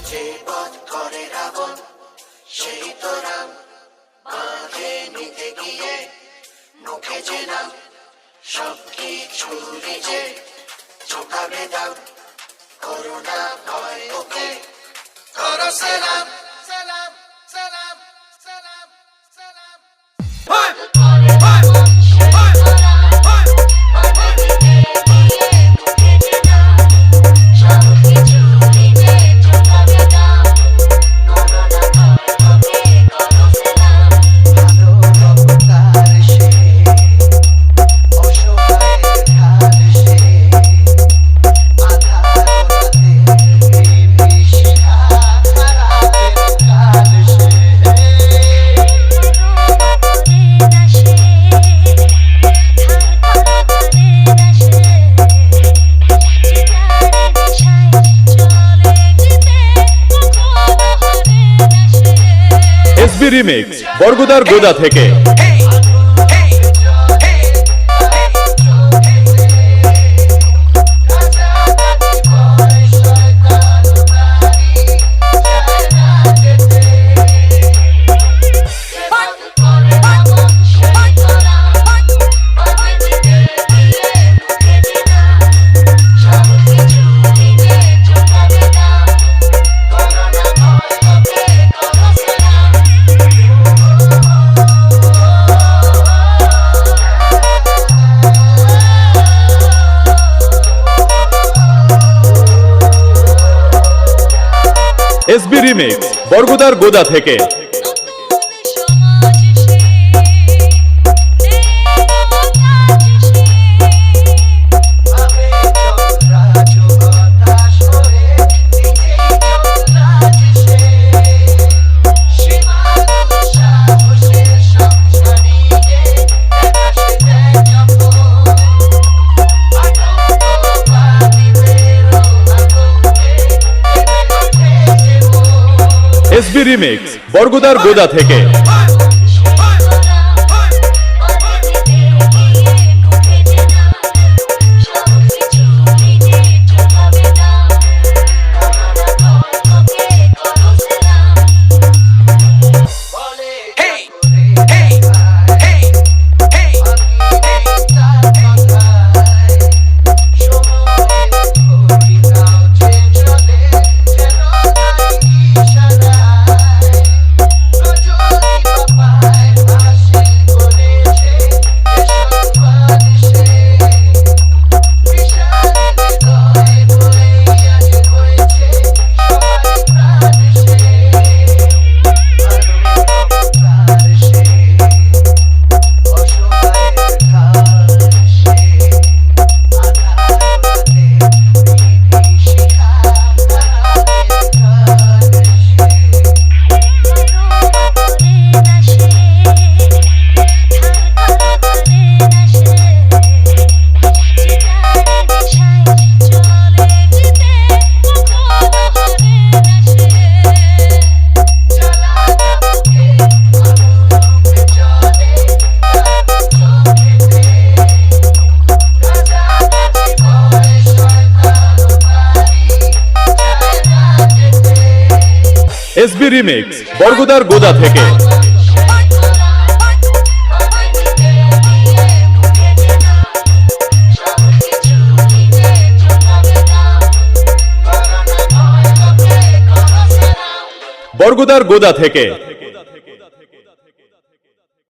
যে পথ করে রাবণ সেই তো রাম, বাঁধে নিতে গিয়ে মুখে যে নাম, সব কিছু নিজে চোখাবে দাম, করোনা ভয় ওকে করো সালাম সালাম সালাম সালাম সালাম। এসবি রিমিক্স বরগুদার গোদা থেকে। এসবি রিমিক্স বরগুদার গোদা থেকে। এসবি রিমিক্স বরগুদার গোদা থেকে। এসবি রিমিক্স বরগুদার গোদা থেকে। বরগুদার গোদা থেকে।